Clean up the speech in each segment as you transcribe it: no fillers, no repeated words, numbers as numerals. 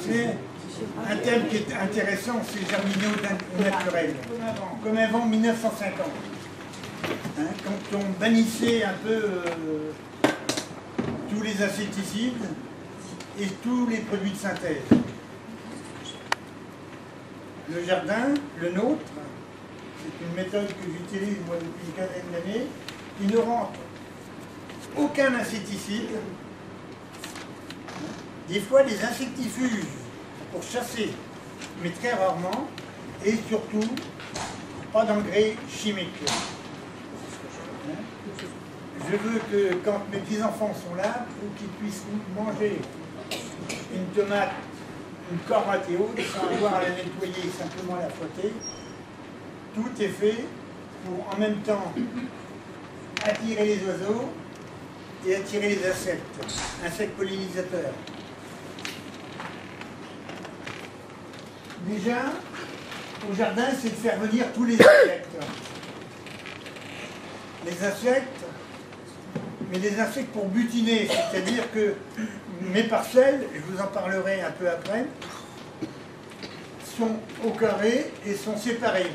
C'est un thème qui est intéressant, c'est jardiner au naturel. Comme avant 1950. Hein, quand on bannissait un peu tous les insecticides et tous les produits de synthèse. Le jardin, le nôtre, c'est une méthode que j'utilise moi depuis une quinzaine d'années, qui ne rentre aucun insecticide. Des fois des insectifuges pour chasser, mais très rarement, et surtout pas d'engrais chimiques. Je veux que quand mes petits-enfants sont là, pour qu'ils puissent manger une tomate, une carotte et autres, sans avoir à la nettoyer, simplement la frotter, tout est fait pour en même temps attirer les oiseaux et attirer les insectes pollinisateurs. Déjà, au jardin, c'est de faire venir tous les insectes. Les insectes, mais des insectes pour butiner, c'est-à-dire que mes parcelles, je vous en parlerai un peu après, sont au carré et sont séparées.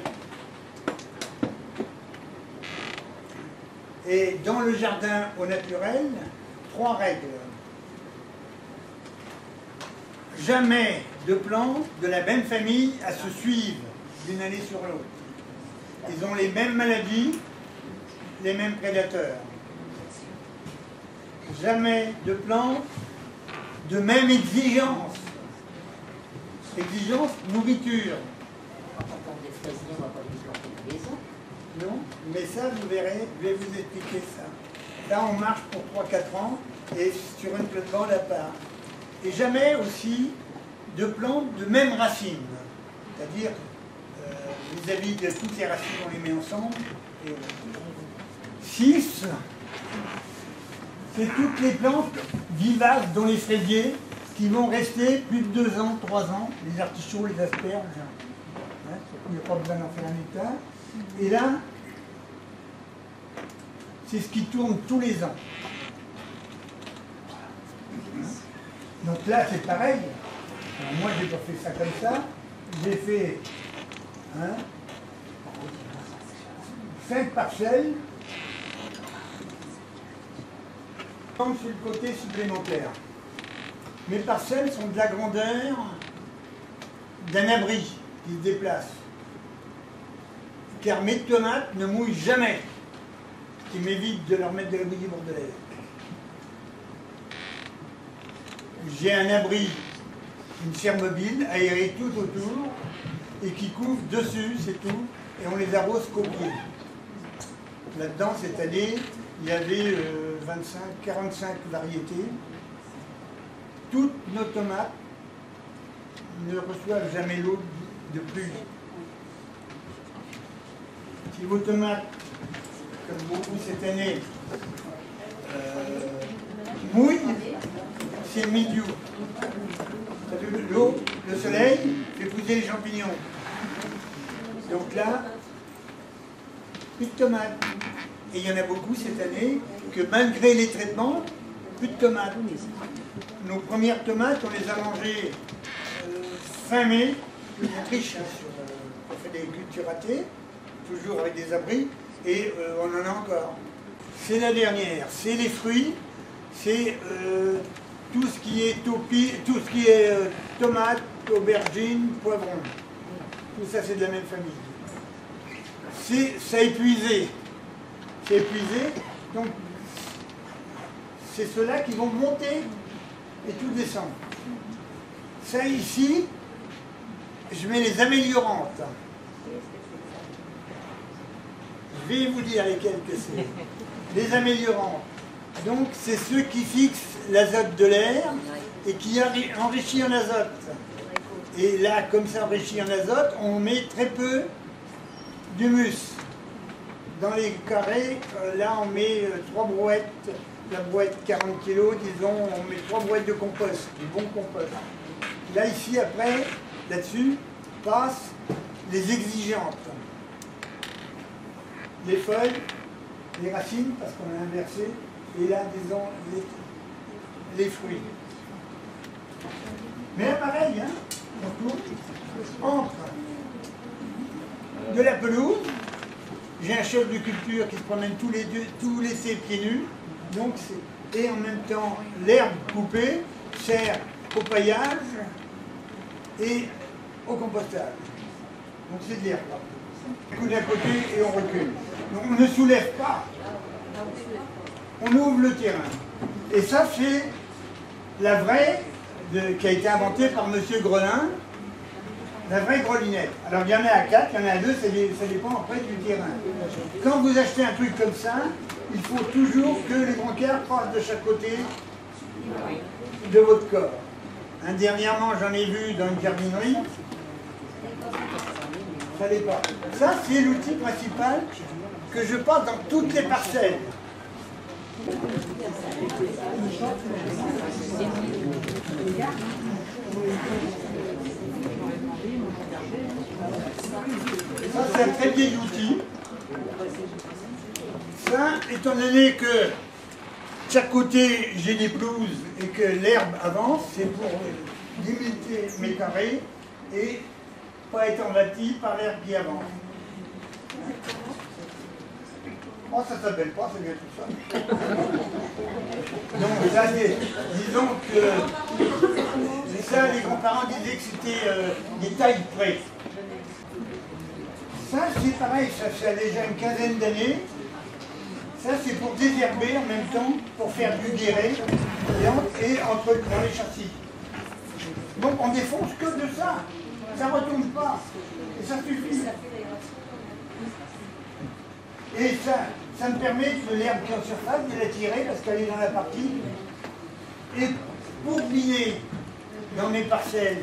Et dans le jardin au naturel, 3 règles. Jamais de plantes de la même famille à se suivre d'une année sur l'autre. Ils ont les mêmes maladies, les mêmes prédateurs. Jamais de plantes de même exigence. Exigence, nourriture. Non, mais ça, vous verrez, je vais vous expliquer ça. Là, on marche pour 3-4 ans et sur une plate-bande à part. Et jamais aussi de plantes de même racine. C'est-à-dire, vis-à-vis de toutes les racines, on les met ensemble. 6, c'est toutes les plantes vivaces, dont les fraisiers, qui vont rester plus de 2 ans, 3 ans, les artichauts, les asperges. Hein, il n'y a pas besoin d'en faire un hectare. Et là, c'est ce qui tourne tous les ans. Donc là, c'est pareil. Alors moi, j'ai pas fait ça comme ça. J'ai fait 5 parcelles. Comme sur le côté supplémentaire. Mes parcelles sont de la grandeur d'un abri qui se déplace. Car mes tomates ne mouillent jamais, ce qui m'évite de leur mettre de la bouillie bordelaise. J'ai un abri, une serre mobile, aérée tout autour, et qui couvre dessus, c'est tout, et on les arrose qu'au pied. Là-dedans, cette année, il y avait 45 variétés. Toutes nos tomates ne reçoivent jamais l'eau de pluie. Si vos tomates, comme beaucoup cette année, mouillent, c'est le milieu. L'eau, le soleil fait pousser les champignons. Donc là, plus de tomates. Et il y en a beaucoup cette année que malgré les traitements, plus de tomates. Nos premières tomates, on les a mangées fin mai, on triche, on fait des cultures ratées, toujours avec des abris, et on en a encore. C'est la dernière, c'est les fruits, c'est tout ce qui est tomates, aubergines, poivrons. Tout ça, c'est de la même famille. Ça a épuisé. C'est épuisé, donc c'est ceux-là qui vont monter et tout descendre. Ça ici, je mets les améliorantes. Je vais vous dire lesquelles que c'est. Les améliorantes. Donc c'est ceux qui fixent l'azote de l'air et qui enrichissent en azote. Et là, comme ça enrichit en azote, on met très peu d'humus. Dans les carrés, là on met 3 brouettes, la brouette 40 kg, disons, on met 3 brouettes de compost, du bon compost. Là ici, après, là-dessus, passent les exigeantes. Les feuilles, les racines, parce qu'on a inversé, et là, disons, les fruits. Mais là, pareil, hein, de la pelouse. J'ai un chef de culture qui se promène tous les pieds nus. Donc et en même temps, l'herbe coupée sert au paillage et au compostage. Donc c'est de l'herbe. On coude à côté et on recule. Donc on ne soulève pas. On ouvre le terrain. Et ça, c'est la vraie qui a été inventée par M. Grelin, la vraie grelinette. Alors il y en a à 4, il y en a à 2, ça dépend après du terrain. Quand vous achetez un truc comme ça, il faut toujours que les brancards passent de chaque côté de votre corps. Dernièrement, j'en ai vu dans une jardinerie, ça l'est pas. Ça, c'est l'outil principal que je passe dans toutes les parcelles. Ça, c'est un très vieil outil. Ça, étant donné que chaque côté, j'ai des pelouses et que l'herbe avance, c'est pour limiter mes carrés et pas être envahi par l'herbe qui avance. Oh, ça s'appelle pas, c'est bien tout ça. Donc, là, disons que ça, les grands-parents disaient que c'était des tailles près. Ça, c'est pareil, ça a déjà une quinzaine d'années. Ça, c'est pour désherber en même temps, pour faire du guéret et dans les châssis. Donc, on défonce que de ça. Ça ne retombe pas. Et ça suffit. Et ça me permet de l'herbe qui est en surface, de la tirer parce qu'elle est dans la partie. Et pour biner dans mes parcelles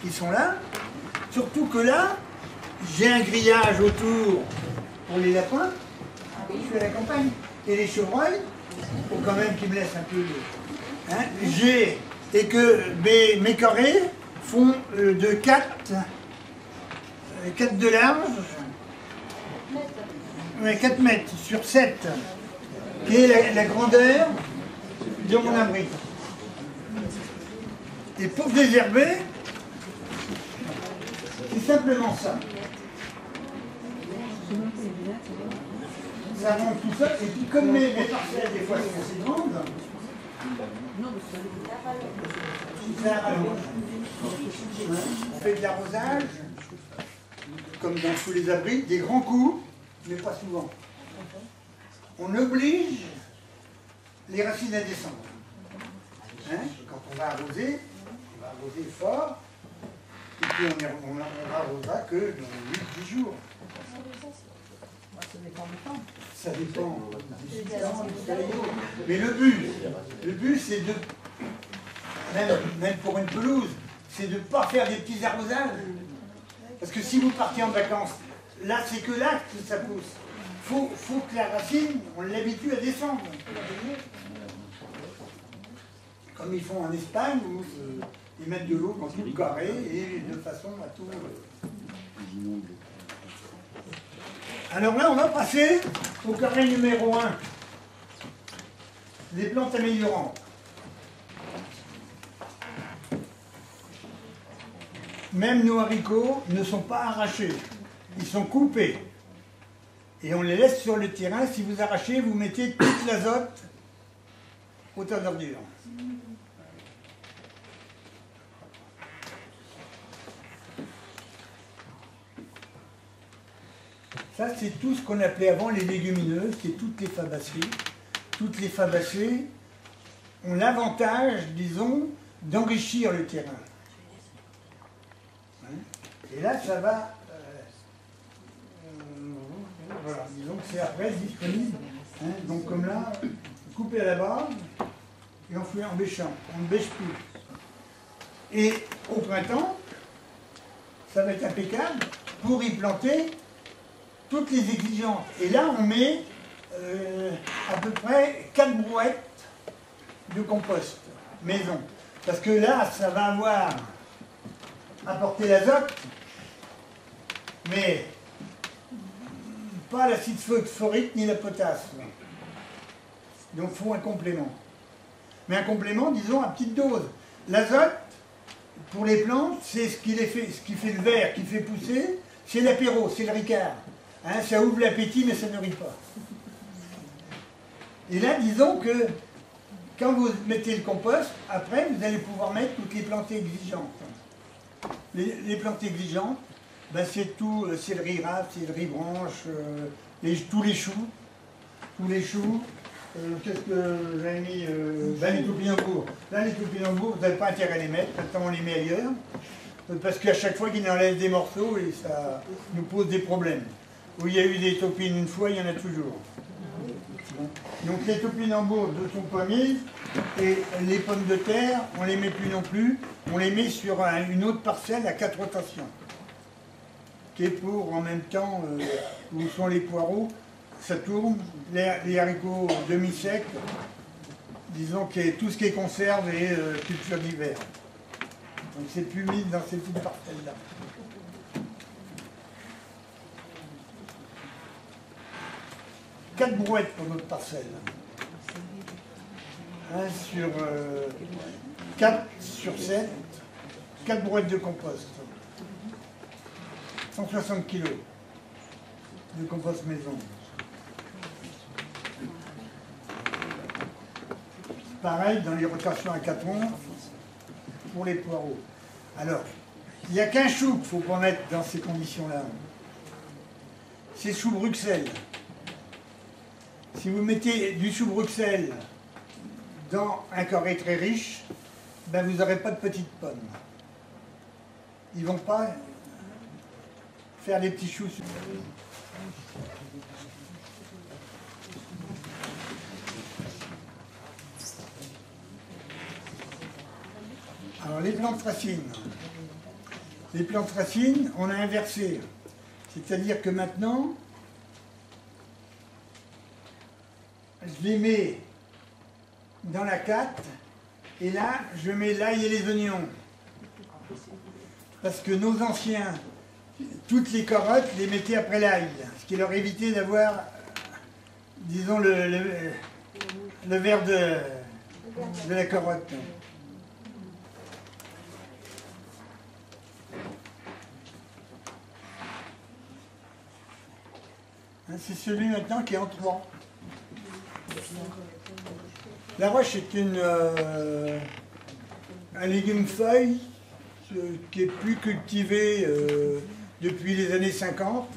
qui sont là, surtout que là, j'ai un grillage autour pour les lapins, je suis à la campagne, et les chevreuils, il faut quand même qu'ils me laissent un peu de... et que mes carrés font de 4 de large, 4 mètres sur 7, qui est la grandeur de mon abri. Et pour désherber, c'est simplement ça. Ça monte tout seul, et puis comme mes parcelles, des fois, sont assez grandes, ça rallonge. On fait de l'arrosage, comme dans tous les abris, des grands coups, mais pas souvent. On oblige les racines à descendre. Quand on va arroser fort, et puis on n'arrosera que dans 8-10 jours. Ça dépend du temps, du soleil. Mais le but c'est de, même pour une pelouse, c'est de ne pas faire des petits arrosages. Parce que si vous partez en vacances, là c'est que là que ça pousse. Faut que la racine, on l'habitue à descendre. Comme ils font en Espagne, où ils mettent de l'eau dans tout le carré et de façon à tout... Alors là, on va passer au carré numéro 1. Les plantes améliorantes. Même nos haricots ne sont pas arrachés. Ils sont coupés. Et on les laisse sur le terrain. Si vous arrachez, vous mettez toute l'azote au tas d'ordures. Ça, c'est tout ce qu'on appelait avant les légumineuses, c'est toutes les fabacées. Toutes les fabacées ont l'avantage, disons, d'enrichir le terrain. Et là, ça va... voilà, disons que c'est après disponible. Donc comme là, coupé à la base, et on fait en bêchant. On ne bêche plus. Et au printemps, ça va être impeccable pour y planter toutes les exigences. Et là, on met à peu près 4 brouettes de compost maison. Parce que là, ça va avoir apporté l'azote, mais pas l'acide phosphorique ni la potasse. Donc, il faut un complément. Mais un complément, disons, à petite dose. L'azote, pour les plantes, c'est ce qui fait le verre, qui fait pousser. c'est l'apéro, c'est le ricard. Hein, ça ouvre l'appétit, mais ça ne nourrit pas. Et là, disons que quand vous mettez le compost, après, vous allez pouvoir mettre toutes les plantes exigeantes. Les plantes exigeantes, ben c'est tout, céleri rave, céleri branche, tous les choux. Qu'est-ce que j'ai mis ben, les topinambours. Là, les topinambours, vous n'avez pas intérêt à les mettre, maintenant on les met ailleurs. Parce qu'à chaque fois qu'il enlève des morceaux, et ça nous pose des problèmes. Où il y a eu des topines une fois, il y en a toujours. Donc les topinambours ne sont pas mises, et les pommes de terre, on ne les met plus non plus, on les met sur une autre parcelle à 4 rotations. Qui est pour, en même temps, où sont les poireaux, ça tourne, les haricots demi-secs, disons que tout ce qui est conserve et culture d'hiver. Donc c'est plus mis dans ces petites parcelles-là. Quatre brouettes pour notre parcelle. 4 sur 7, 4 brouettes de compost. 160 kg de compost maison. Pareil dans les rotations à 4 onces pour les poireaux. Alors, il n'y a qu'un chou qu'il ne faut pas mettre dans ces conditions-là. C'est le chou Bruxelles. Si vous mettez du chou Bruxelles dans un carré très riche, ben vous n'aurez pas de petites pommes. Ils ne vont pas faire les petits choux. Alors les plantes racines. Les plantes racines, on a inversé. C'est-à-dire que maintenant, je les mets dans la 4 et là, je mets l'ail et les oignons. Parce que nos anciens, toutes les carottes, les mettaient après l'ail, ce qui leur évitait d'avoir, disons, le verre de la carotte. C'est celui maintenant qui est en 3. La roche est un légume feuille qui est plus cultivé depuis les années 50,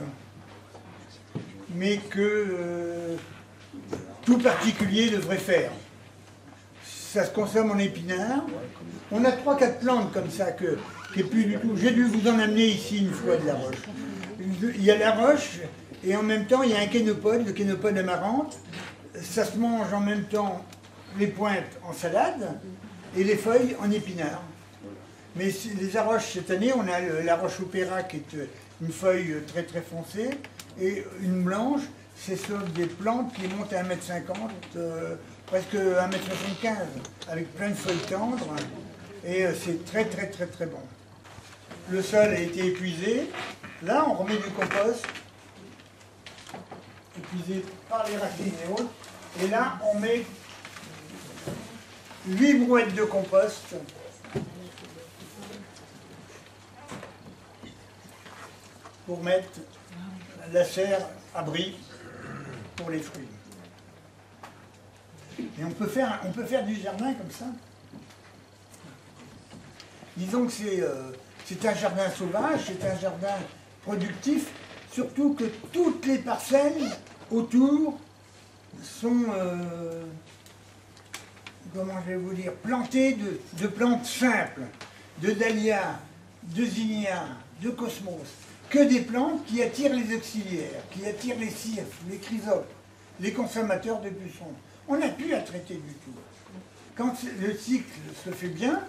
mais que tout particulier devrait faire. Ça se consomme en épinards. On a 3-4 plantes comme ça qui est plus du tout. J'ai dû vous en amener ici une fois de la roche. Il y a la roche et en même temps il y a un kénopode, le kénopode amarante. Ça se mange en même temps les pointes en salade et les feuilles en épinards. Mais les arroches, cette année, on a la roche opéra qui est une feuille très très foncée et une blanche. Ce sont des plantes qui montent à 1,50 m, presque 1,75 m, avec plein de feuilles tendres. Et c'est très très très très bon. Le sol a été épuisé. Là, on remet du compost, épuisé par les racines et autres. Et là, on met 8 brouettes de compost pour mettre la serre abri pour les fruits. Et on peut faire du jardin comme ça. Disons que c'est un jardin sauvage, c'est un jardin productif, surtout que toutes les parcelles autour sont, comment je vais vous dire, plantées de plantes simples, de dahlias, de zinnias, de cosmos, que des plantes qui attirent les auxiliaires, qui attirent les cirques, les chrysopes, les consommateurs de buissons. On n'a plus à traiter du tout. Quand le cycle se fait bien,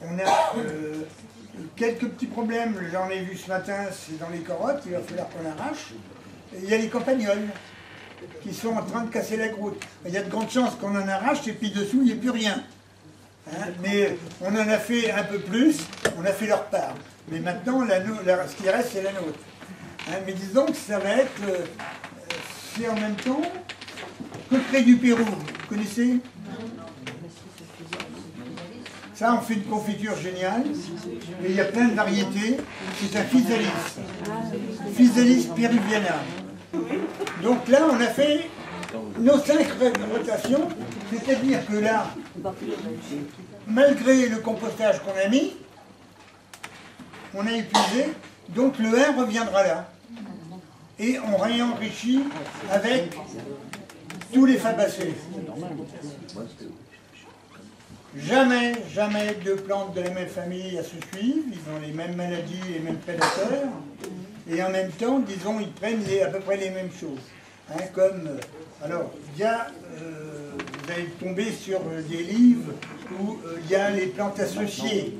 on a quelques petits problèmes, j'en ai vu ce matin, c'est dans les carottes, il va falloir qu'on arrache. Il y a les campagnols qui sont en train de casser la croûte. Il y a de grandes chances qu'on en arrache et puis dessous, il n'y a plus rien. Hein, mais on en a fait un peu plus, on a fait leur part. Mais maintenant, ce qui reste, c'est la nôtre. Hein, mais disons que ça va être, c'est en même temps que près du Pérou. Vous connaissez? Ça, on fait une confiture géniale. Et il y a plein de variétés. C'est un physalis. Physalis peruviana. Donc là, on a fait nos 5 rotations. C'est-à-dire que là, malgré le compostage qu'on a mis, on a épuisé. Donc le 1 reviendra là. Et on réenrichit avec tous les fabacées. Jamais, jamais deux plantes de la même famille à se suivre. Ils ont les mêmes maladies, les mêmes prédateurs. Et en même temps, disons, ils prennent à peu près les mêmes choses. Hein, comme, alors, il y a, vous allez tomber sur des livres où il y a les plantes associées.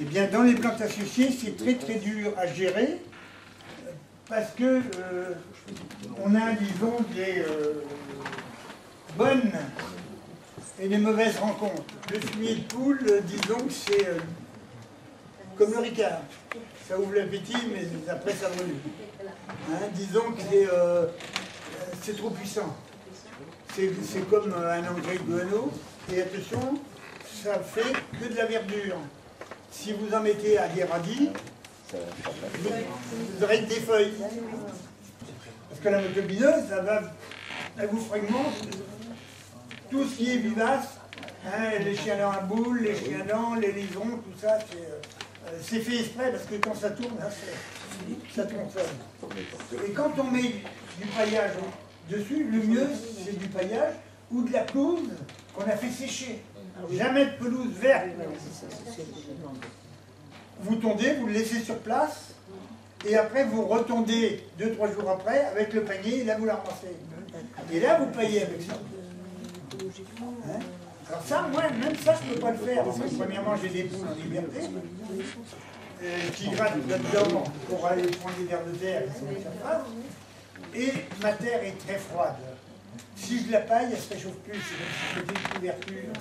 Eh bien, dans les plantes associées, c'est très très dur à gérer. Parce que on a, disons, des bonnes et des mauvaises rencontres. Le fumier de poule, disons que c'est comme le ricard. Ça ouvre l'appétit, mais après ça brûle. Hein, disons que c'est trop puissant. C'est comme un engrais de guano. Et attention, ça fait que de la verdure. Si vous en mettez à des radis, vous aurez des feuilles. Parce que la motobineuse, elle vous fragmente tout ce qui est vivace. Hein, les chiens dents à boules, les chiens dents, les lisons, tout ça, c'est fait exprès parce que quand ça tourne, hein, ça tourne seul. Et quand on met du paillage dessus, le mieux c'est du paillage ou de la pelouse qu'on a fait sécher. Jamais de pelouse verte. Vous tondez, vous le laissez sur place, et après vous retondez 2-3 jours après avec le panier, et là vous la ramassez. Et là vous paillez avec ça. Hein? Alors ça, moi, même ça, je ne peux pas le faire. Parce que premièrement, j'ai des poules en liberté qui grattent là-dedans pour aller prendre des vers de terre qui sont en surface. Et ma terre est très froide. Si je la paille, elle ne se réchauffe plus. C'est comme si c'était une couverture.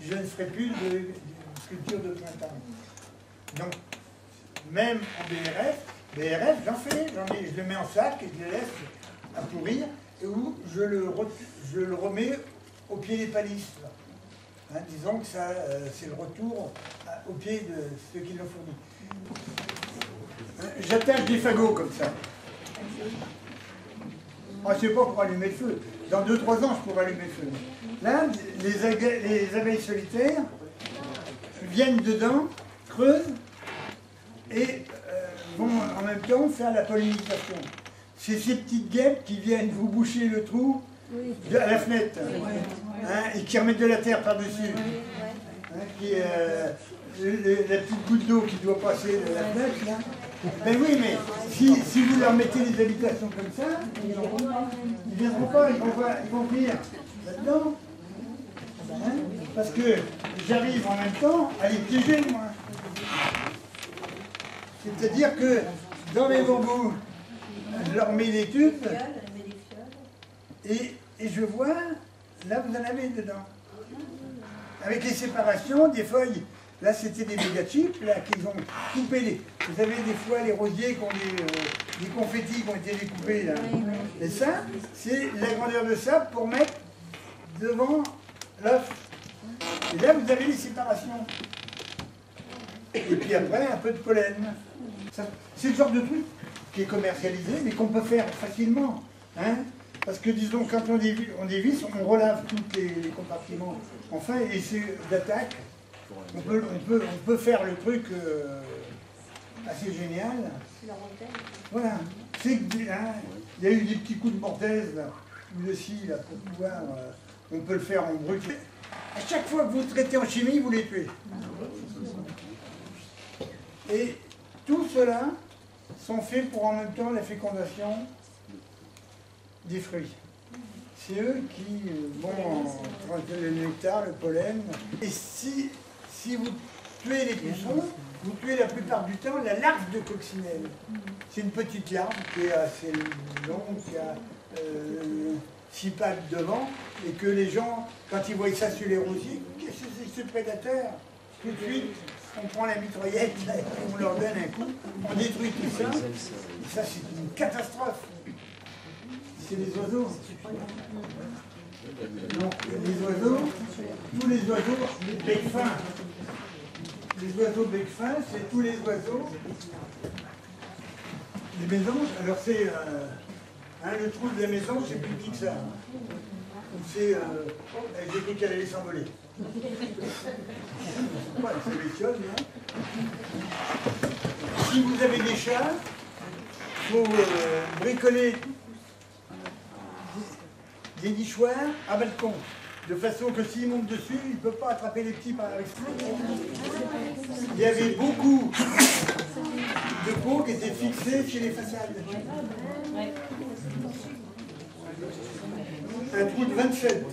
Je ne ferai plus de sculpture de printemps. Donc, même en BRF, j'en fais, je le mets en sac et je le laisse à pourrir, et où je le remets au pied des palisses. Hein, disons que ça, c'est le retour au pied de ceux qui l'ont fourni. J'attache des fagots comme ça. C'est pas pour allumer le feu. Dans 2-3 ans, je pourrais allumer le feu. Là, les abeilles solitaires viennent dedans, creusent, et vont en même temps faire la pollinisation. C'est ces petites guêpes qui viennent vous boucher le trou à la fenêtre, hein, et qui remettent de la terre par-dessus. Hein, la petite goutte d'eau qui doit passer de la fenêtre, là. Ben oui, mais si vous leur mettez des habitations comme ça, ils ne viendront pas, ils vont venir là-dedans. Hein, parce que j'arrive en même temps à les piéger, moi. C'est-à-dire que dans mes bambous, je leur mets des tubes et je vois, là vous en avez dedans. Avec les séparations, des feuilles, là c'était des mégachips, là qu'ils ont coupé les. Vous avez des fois les rosiers qui ont des confettis qui ont été découpés là. Et ça, c'est la grandeur de ça pour mettre devant l'œuf. Et là vous avez les séparations. Et puis après, un peu de pollen. C'est le genre de truc qui est commercialisé, mais qu'on peut faire facilement. Hein, parce que, disons, quand on dévisse, on relave tous les compartiments. Enfin, et c'est d'attaque. On peut faire le truc assez génial. Voilà. Il y a eu des petits coups de mortaise, là, ou de scie, là, pour pouvoir... on peut le faire en brut. À chaque fois que vous traitez en chimie, vous les tuez. Et tout cela sont faits pour en même temps la fécondation des fruits. C'est eux qui vont prendre le nectar, le pollen. Et si vous tuez les pucerons, vous tuez la plupart du temps la larve de coccinelle. C'est une petite larve qui est assez longue, qui a 6 pattes devant, et que les gens, quand ils voient ça sur les rosiers, qu'est-ce que c'est ce prédateur? Tout de suite, on prend la mitraillette, on leur donne un coup, on détruit tout ça, et ça c'est une catastrophe. C'est des oiseaux. Donc les oiseaux, tous les oiseaux bec fin. Les oiseaux bec fin, c'est tous les oiseaux. Les mésanges, alors c'est le trou de la mésange, c'est plus petit que ça. C'est j'ai cru qu'elle allait s'envoler. C'est bestiole, non? Si vous avez des chats, il faut bricoler des nichoirs à balcon, de façon que s'ils montent dessus, ils ne peuvent pas attraper les petits par l'extérieur. Il y avait beaucoup de pots qui étaient fixés chez les façades. Un trou de 27.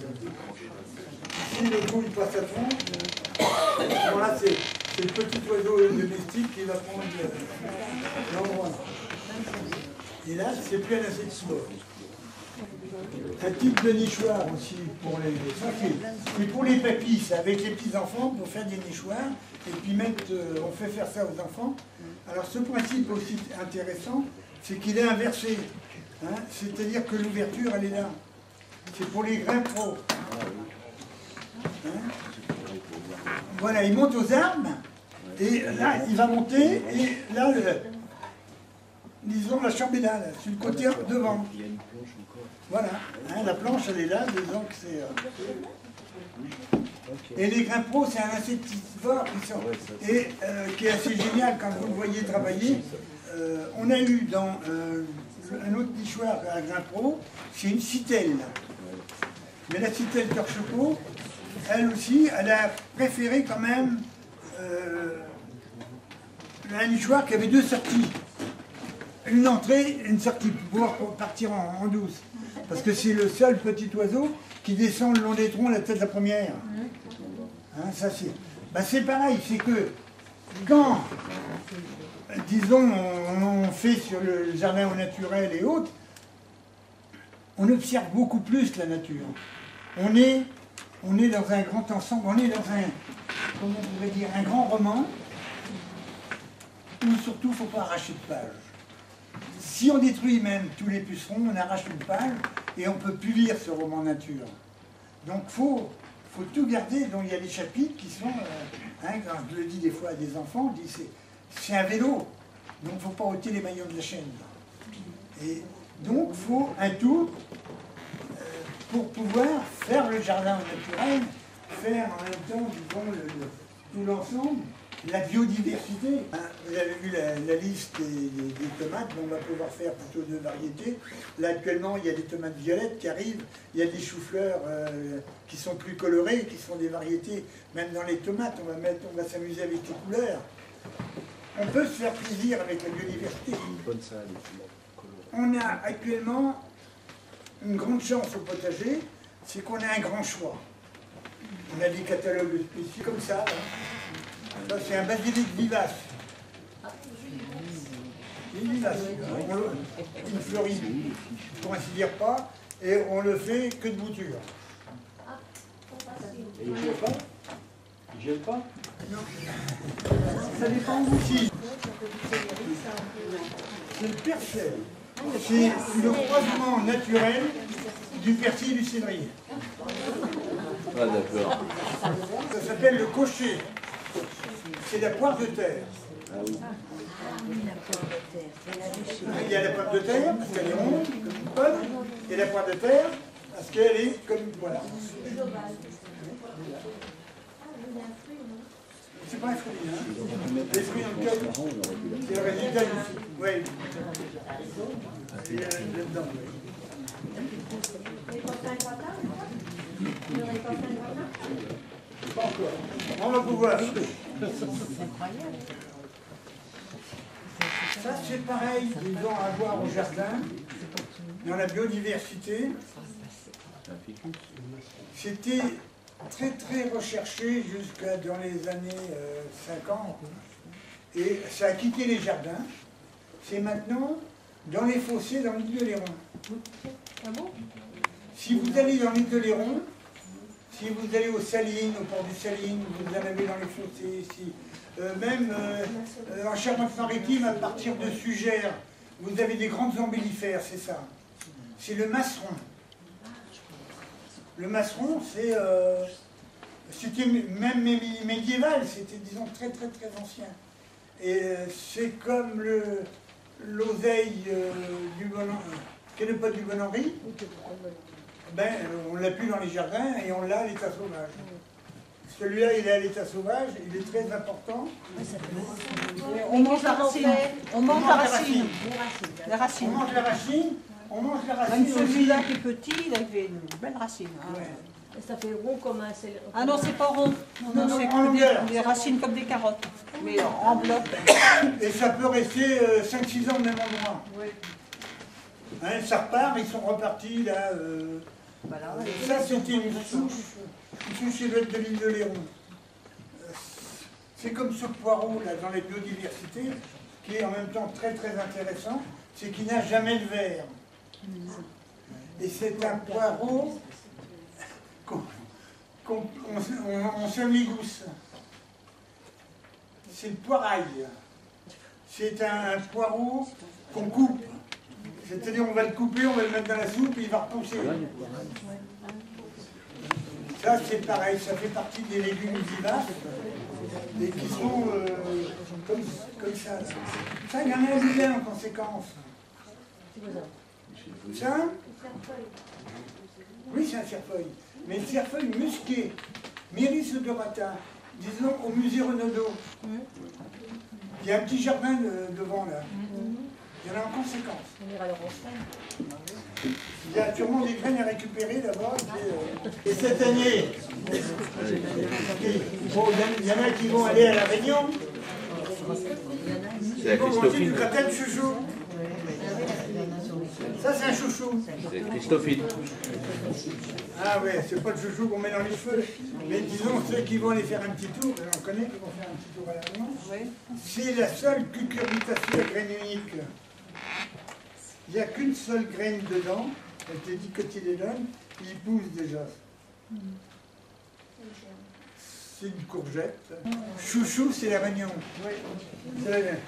Si le trou il passe à fond, voilà, c'est le petit oiseau domestique qui va prendre l'endroit. Et là, c'est plus un insectivore. Un type de nichoir aussi pour les et pour les papis, c'est avec les petits-enfants pour faire des nichoirs et puis on fait faire ça aux enfants. Alors ce principe aussi intéressant, c'est qu'il est inversé. Hein, c'est-à-dire que l'ouverture, elle est là. C'est pour les grains pro. Hein, voilà, il monte aux arbres et là, il va monter et là, disons la chambre est là, sur le côté devant. Voilà, hein, la planche elle est là, disons que c'est... Et les grains pro, c'est un insectivore qui est assez génial quand vous le voyez travailler. On a eu dans un autre nichoir à grains pro, c'est une citelle. Mais la citelle torche-peau, elle aussi, elle a préféré quand même un nichoir qui avait deux sorties. Une entrée et une sortie pour pouvoir partir en douce. Parce que c'est le seul petit oiseau qui descend le long des troncs la tête la première. Hein, ça c'est. Ben c'est pareil, c'est que quand, disons, on fait sur le jardin au naturel et autres, on observe beaucoup plus la nature. On est dans un grand ensemble, on est dans un, comment on pourrait dire, un grand roman, où surtout il ne faut pas arracher de pages. Si on détruit même tous les pucerons, on arrache une page et on ne peut plus lire ce roman nature. Donc il faut tout garder. Donc il y a des chapitres qui sont, quand je le dis des fois à des enfants, je dis c'est un vélo, donc il ne faut pas ôter les maillons de la chaîne. Et donc il faut un tout pour pouvoir faire le jardin naturel, faire en même temps, disons, tout l'ensemble. La biodiversité, hein, vous avez vu la liste des tomates, on va pouvoir faire plutôt deux variétés. Là actuellement il y a des tomates violettes qui arrivent, il y a des choux-fleurs qui sont plus colorés, qui sont des variétés, même dans les tomates, on va s'amuser avec les couleurs. On peut se faire plaisir avec la biodiversité. On a actuellement une grande chance au potager, c'est qu'on a un grand choix. On a des catalogues spéciaux comme ça. Là. Ça, c'est un basilic vivace. Il est vivace. Il ne fleurit, pour ainsi dire, pas, et on le fait que de bouture. Et il ne gèle pas? Il gèle pas? Non. Ça dépend aussi. C'est le persil. C'est le croisement naturel du persil et du céleri. Ah d'accord. Ça s'appelle le cocher. C'est la poire de terre. Ah oui. Il y a la poire de terre, parce qu'elle est ronde, comme une pomme, et la poire de terre, parce qu'elle est comme une poire. C'est pas un fruit, hein. Les fruits dans le cœur, c'est le résultat du fruit. Oui. C'est là-dedans. Pas encore. On va pouvoir. Ça, c'est pareil, disons, à voir au jardin, dans la biodiversité. C'était très très recherché jusqu'à dans les années 50. Et ça a quitté les jardins. C'est maintenant dans les fossés, dans l'île de Léron. Ah bon? Si vous allez dans l'île de Léron, si vous allez aux Salines, au port du Saline, vous en avez dans les fossés ici. Même en Charente-Maritime, à partir de Sugères, vous avez des grandes ombellifères, c'est ça. C'est le masseron. Le masseron, c'était même médiéval, c'était disons très très très ancien. Et c'est comme l'oseille du qui n'est pas du bon Henri, ben, on l'a plus dans les jardins et on l'a à l'état sauvage. Celui-là, il est à l'état sauvage, il est très important. On mange la racine. On mange la racine. La racine. On mange la racine. On mange la racine. Même celui-là qui est petit, il avait une belle racine. Hein. Ouais. Et ça fait rond comme un céleri. Ah non, c'est pas rond. Non, Non, c'est en comme longueur. des racines comme des carottes. Mais en bloc. Et ça peut rester 5-6 ans au même endroit. Oui. Hein, ça repart, ils sont repartis là. Voilà. Ça, c'était une souche élevette de l'île de Léron. C'est comme ce poireau là dans les biodiversités, qui est en même temps très très intéressant, c'est qu'il n'a jamais de verre. Et c'est un poireau on sème les gousses. C'est le poirail. C'est un poireau qu'on coupe. C'est-à-dire on va le couper, on va le mettre dans la soupe et il va repousser. Ça c'est pareil, ça fait partie des légumes vivaces et qui sont comme ça. Ça, il y en a un vilain en conséquence. Ça, oui, c'est un cerfeuil. Mais le cerfeuil musqué, Myris odorata, disons au musée Renaudot. Il y a un petit jardin devant là. Il y en a en conséquence. Il y a sûrement des graines à récupérer là-bas. Et cette année, bon, il y en a qui vont aller à La Réunion. C'est la Ils vont manger du Christophine. gratin de chouchou. Ça, c'est un chouchou. C'est Christophine. Ah ouais, c'est pas le chouchou qu'on met dans les cheveux. Mais disons, ceux qui vont aller faire un petit tour, on connaît qui vont faire un petit tour à La Réunion, c'est la seule cucurbitacée à graines uniques. Il n'y a qu'une seule graine dedans. Elle te dit que tu les donnes, il pousse déjà. C'est une courgette. Chouchou, c'est la Réunion. C'est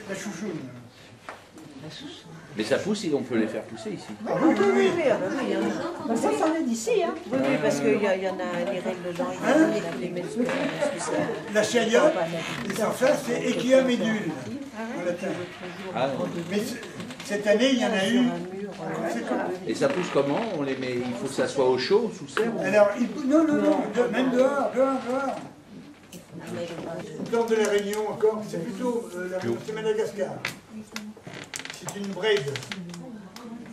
la chouchou. Mais ça pousse et on peut les faire pousser ici. Ah oui, oui, oui. Bah, ça est d'ici. Hein. Oui, oui, parce qu'il y en a les règles dedans. Il y a les mettre sous La chériote, et ça, c'est Equia médule en latin. Ah, Mais cette année, il y en a eu en conséquence. et ça pousse comment? On les met, il faut que ça soit au chaud, sous serre? Alors, non, même dehors. Dehors de la Réunion encore, c'est plutôt c'est Madagascar. C'est une braide,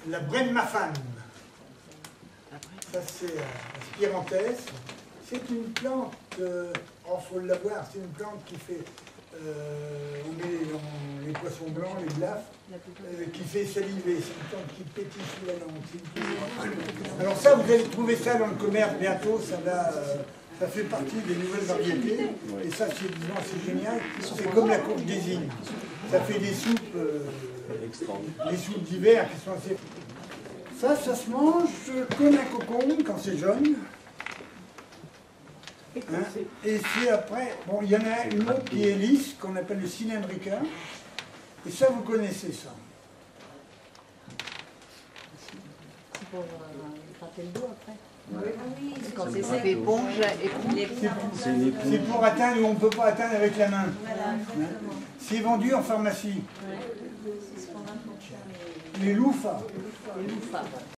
la braide mafane. Ça c'est Spirantès. C'est une plante, il faut l'avoir, c'est une plante qui fait, on met dans les poissons blancs, les blaffes, qui fait saliver, c'est une plante qui pétille sous la langue. Alors ça, vous allez trouver ça dans le commerce bientôt, ça fait partie des nouvelles variétés, et ça c'est génial, c'est comme la courge des îles. Ça fait des soupes d'hiver qui sont assez... Ça se mange comme un cocon quand c'est jaune. Hein? Et c'est après, bon, il y en a une autre qui est lisse, qu'on appelle le cylindrica. Et ça, vous connaissez ça. C'est pour gratter le dos après. Quand c'est éponge et C'est pour atteindre où on ne peut pas atteindre avec la main. Hein? C'est vendu en pharmacie. Les loufas.